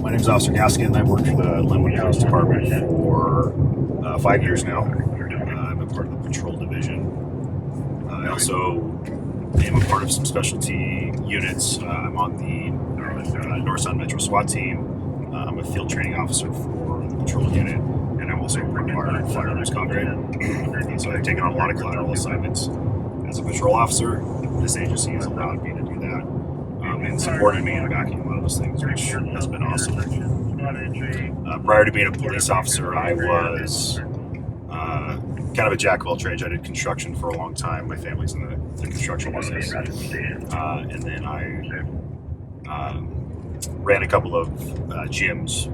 My name is Officer Gaskin. I've worked for the Lynnwood Police Department for 5 years now. I'm a part of the patrol division. I also am a part of some specialty units. I'm on the North Sound Metro SWAT team. I'm a field training officer for the patrol unit, and I'm also a required firearms cadre. So I've taken on a lot of collateral assignments as a patrol officer. This agency has allowed me to do that and supported me in backing a lot of those things, which has been awesome. Prior to being a police officer, I was kind of a jack of all trades. I did construction for a long time. My family's in the construction business. And then I ran a couple of gyms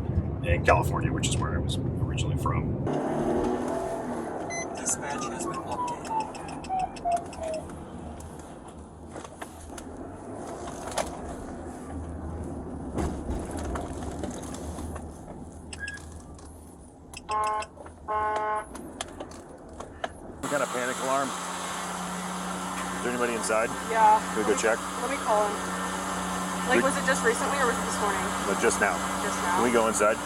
in California, which is where I was originally from. Dispatch has been updated. Some kind of panic alarm. Is there anybody inside? Yeah. Can we go check? Let me call him. Like, was it just recently or was it this morning? No, just now. Just now? Can we go inside?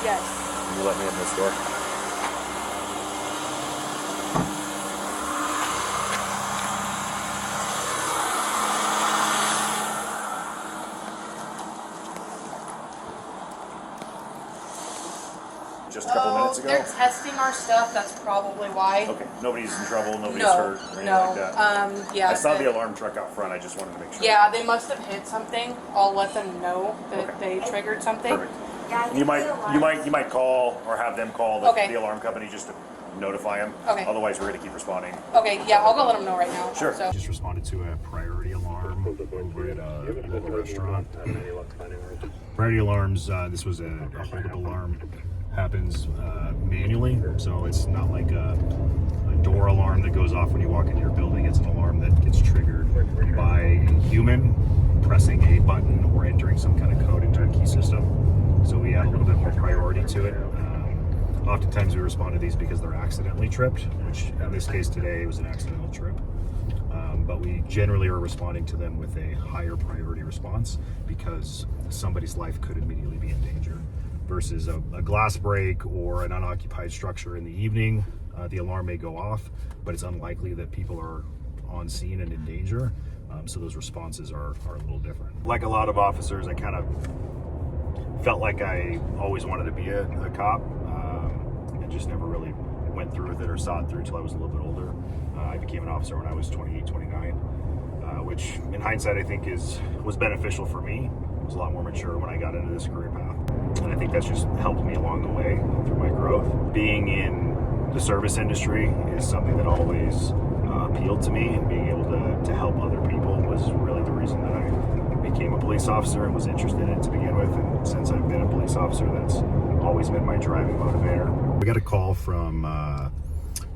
Yes. Can you let me in this door? Just a couple minutes ago? They're testing our stuff. That's probably why. Okay. Nobody's in trouble. Nobody's hurt. Or anything like that. Yeah. I saw the alarm truck out front. I just wanted to make sure. Yeah, they must have hit something. I'll let them know that they triggered something. Perfect. You might call or have them call the alarm company just to notify them. Okay. Otherwise, we're going to keep responding. Okay. Yeah, I'll go let them know right now. Sure. So. Just responded to a priority alarm over at a local restaurant. Priority alarms, this was a hold-up alarm. Happens manually, so it's not like a door alarm that goes off when you walk into your building. It's an alarm that gets triggered by a human pressing a button or entering some kind of code into a key system. So we add a little bit more priority to it. Oftentimes we respond to these because they're accidentally tripped, which in this case today was an accidental trip. But we generally are responding to them with a higher priority response because somebody's life could immediately be in danger. Versus a glass break or an unoccupied structure in the evening, the alarm may go off, but it's unlikely that people are on scene and in danger. So those responses are a little different. Like a lot of officers, I kind of felt like I always wanted to be a cop and just never really went through with it or saw it through until I was a little bit older. I became an officer when I was 28, 29, which in hindsight I think was beneficial for me. I was a lot more mature when I got into this career path. And I think that's just helped me along the way through my growth. Being in the service industry is something that always appealed to me, and being able to help other people was really the reason that I became a police officer and was interested in it to begin with. And since I've been a police officer, that's always been my driving motivator. We got a call from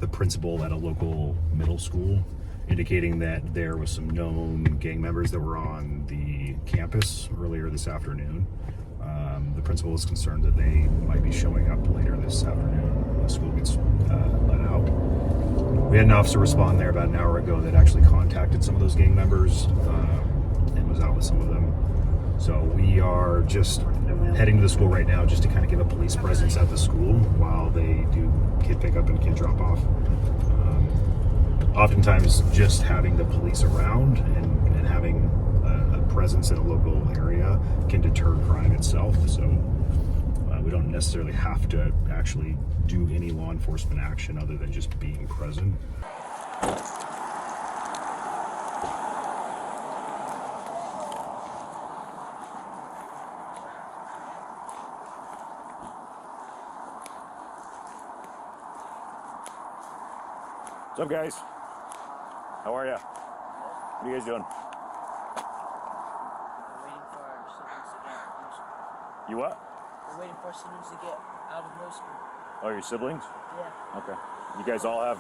the principal at a local middle school indicating that there was some known gang members that were on the campus earlier this afternoon. The principal is concerned that they might be showing up later this afternoon when the school gets let out. We had an officer respond there about an hour ago that actually contacted some of those gang members and was out with some of them. So we are just heading to the school right now just to kind of give a police presence at the school while they do kid pickup and kid drop off. Oftentimes just having the police around and having a presence in a local area can deter crime itself. So we don't necessarily have to actually do any law enforcement action other than just being present. What's up, guys? How are ya? What are you guys doing? We're waiting for our siblings to get out of middle school. You what? We're waiting for our siblings to get out of middle school. Oh, your siblings? Yeah. Okay. You guys all have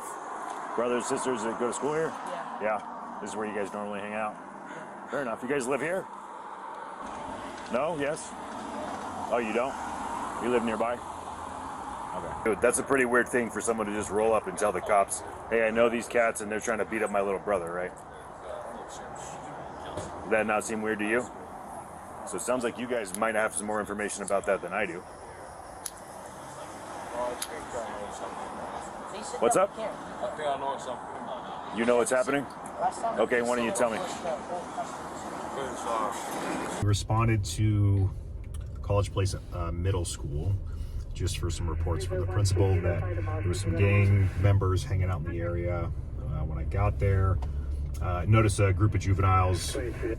brothers, sisters that go to school here? Yeah. Yeah. This is where you guys normally hang out? Yeah. Fair enough. You guys live here? No? Yes? Oh, you don't? You live nearby? Okay. Dude, that's a pretty weird thing for someone to just roll up and tell the cops, hey, I know these cats and they're trying to beat up my little brother, right? Does that not seem weird to you? So it sounds like you guys might have some more information about that than I do. What's up? I think I know something. You know what's happening? Okay, why don't you tell me? We responded to College Place Middle School just for some reports from the principal that there was some gang members hanging out in the area. When I got there, noticed a group of juveniles,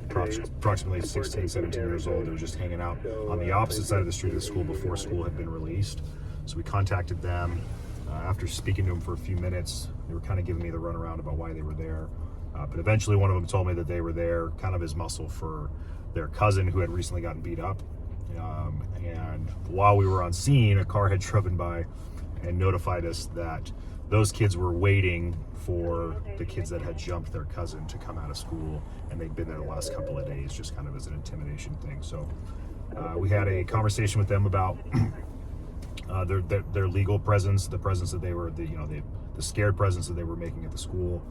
approximately 16, 17 years old. They were just hanging out on the opposite side of the street of the school before school had been released. So we contacted them. After speaking to them for a few minutes, they were kind of giving me the runaround about why they were there. But eventually one of them told me that they were there kind of as muscle for their cousin who had recently gotten beat up. And while we were on scene, a car had driven by and notified us that those kids were waiting for the kids that had jumped their cousin to come out of school, and they'd been there the last couple of days just kind of as an intimidation thing. So we had a conversation with them about their legal presence, the presence that they were, the scared presence that they were making at the school.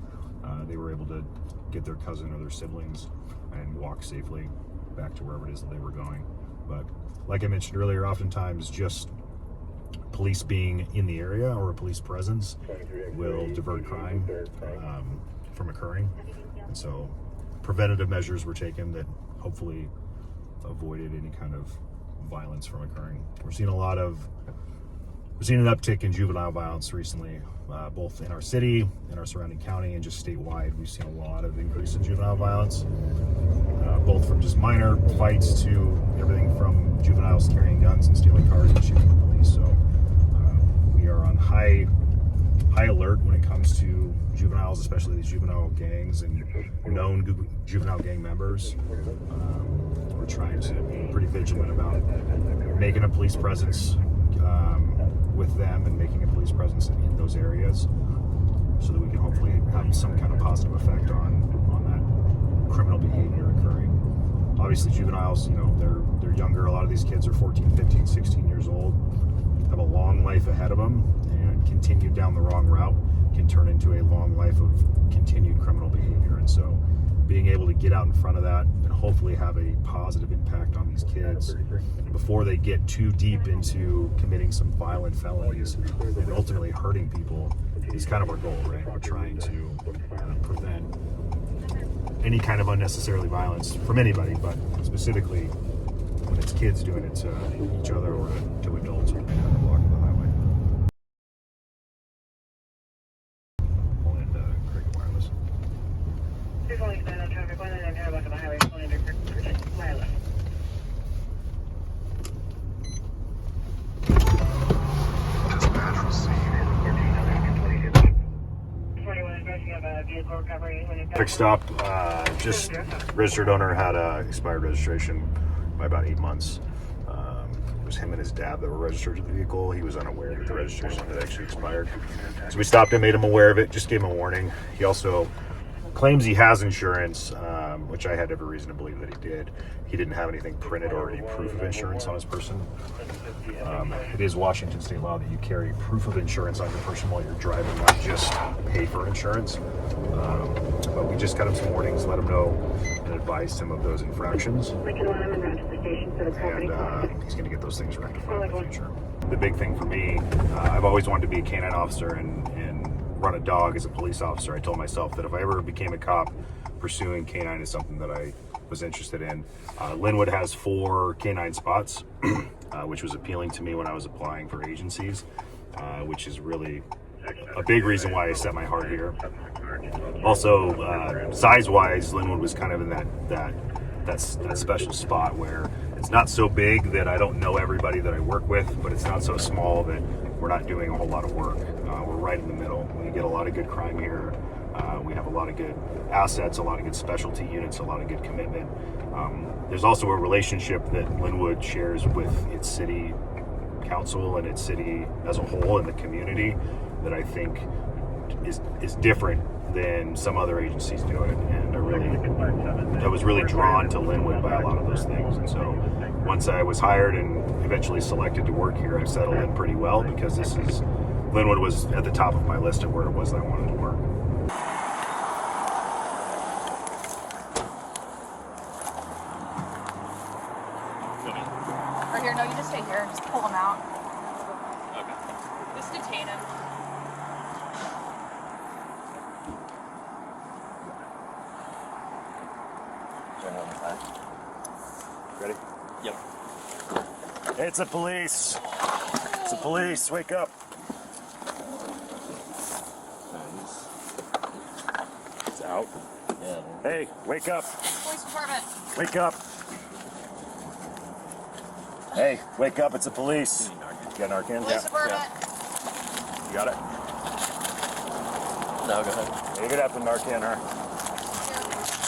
They were able to get their cousin or their siblings and walk safely back to wherever it is that they were going. But like I mentioned earlier, oftentimes just police being in the area or a police presence will divert crime from occurring. And so preventative measures were taken that hopefully avoided any kind of violence from occurring. We're seeing an uptick in juvenile violence recently, both in our city, in our surrounding county, and just statewide. We've seen a lot of increase in juvenile violence, both from just minor fights to everything from juveniles carrying guns and stealing cars and shooting the police. So we are on high alert when it comes to juveniles, especially these juvenile gangs and known juvenile gang members. We're trying to be pretty vigilant about making a police presence with them and making a police presence in those areas so that we can hopefully have some kind of positive effect on that criminal behavior occurring. Obviously juveniles, they're younger. A lot of these kids are 14, 15, 16 years old, have a long life ahead of them, and continued down the wrong route can turn into a long life of continued criminal behavior. And so being able to get out in front of that and hopefully have a positive impact on these kids before they get too deep into committing some violent felonies and ultimately hurting people is kind of our goal, right? We're trying to prevent any kind of unnecessarily violence from anybody, but specifically when it's kids doing it to each other or to adults when they have to walk the highway. Pulling into Cricket Wireless. Quick stop, just registered owner had a expired registration by about 8 months. It was him and his dad that were registered to the vehicle. He was unaware that the registration had actually expired. So we stopped him, made him aware of it, just gave him a warning. He also claims he has insurance, which I had every reason to believe that he did. He didn't have anything printed or any proof of insurance on his person. It is Washington state law that you carry proof of insurance on your person while you're driving, not just pay for insurance. But we just got him some warnings, let him know, and advised him of those infractions. And he's going to get those things rectified in the future. The big thing for me, I've always wanted to be a canine officer and run a dog as a police officer. I told myself that if I ever became a cop, pursuing canine is something that I was interested in. Lynnwood has 4 canine spots, which was appealing to me when I was applying for agencies, which is really a big reason why I set my heart here. Also, size-wise, Lynnwood was kind of in that special spot where it's not so big that I don't know everybody that I work with, but it's not so small that we're not doing a whole lot of work. We're right in the middle. We get a lot of good crime here. We have a lot of good assets, a lot of good specialty units, a lot of good commitment. There's also a relationship that Lynnwood shares with its city council and its city as a whole and the community that I think is different than some other agencies do it. And I was really drawn to Lynnwood by a lot of those things. And so once I was hired and eventually selected to work here, I settled in pretty well because Lynnwood was at the top of my list of where it was that I wanted to work. Yep. It's a police. It's a police. Wake up. It's out. Yeah. Hey, wake up. Police department. Wake up. Hey, wake up. It's a police. You got Narcan? Police department. You got it? No, go ahead. You're gonna have to Narcan her.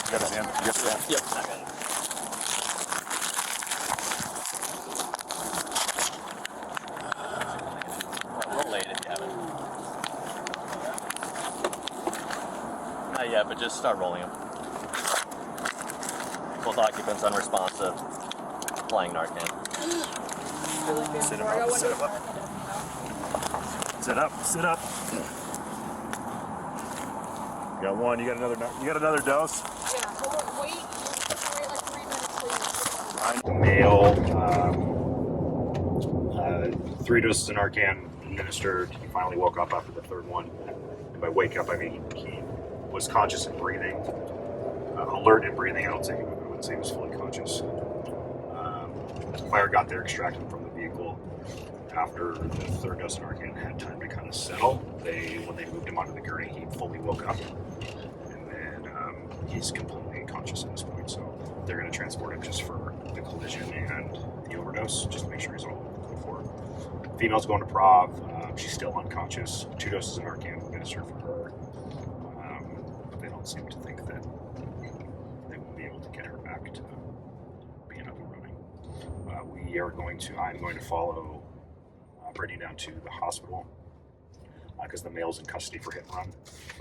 You got it, Sam? You got it? Yep. I got it. Roll late if you haven't. Not yet, but just start rolling them. Both occupants unresponsive. Applying Narcan. Sit him up. Sit him up. Sit up. Sit up. You got one. You got another. You got another dose. Yeah, hold on, wait. Wait like 3 minutes, please. The male, 3 doses of Narcan administered. He finally woke up after the third one. And by wake up, I mean he was conscious and breathing, alert and breathing. I wouldn't say he was fully conscious. Fire got there, extracted him from the vehicle. After the third dose of Narcan had time to kind of settle, when they moved him onto the gurney, he fully woke up. And then he's completely conscious at this point. So they're going to transport him just for the collision and the overdose, just to make sure he's all good for. Female's going to Prov. She's still unconscious. 2 doses of Narcan administered for her. But they don't seem to think that they will be able to get her back to being up and running. I'm going to follow Brittany down to the hospital because the male's in custody for hit and run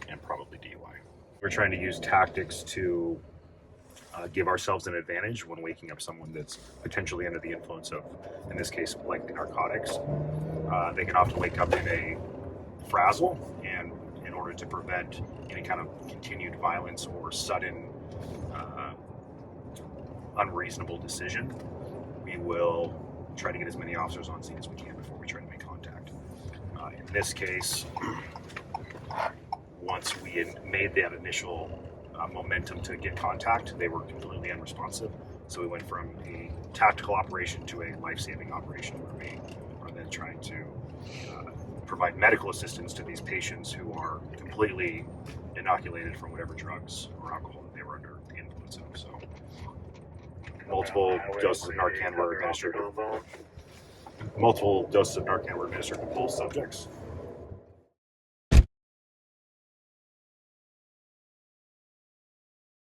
and probably DUI. We're trying to use tactics to give ourselves an advantage when waking up someone that's potentially under the influence of, in this case, likely narcotics. They can often wake up in a frazzle, and in order to prevent any kind of continued violence or sudden unreasonable decision, we will try to get as many officers on scene as we can before we try to make contact. In this case, once we had made that initial momentum to get contact, they were completely unresponsive. So we went from a tactical operation to a life-saving operation where we are then trying to provide medical assistance to these patients who are completely inoculated from whatever drugs or alcohol that they were under the influence of. So multiple doses of Narcan were administered to both subjects.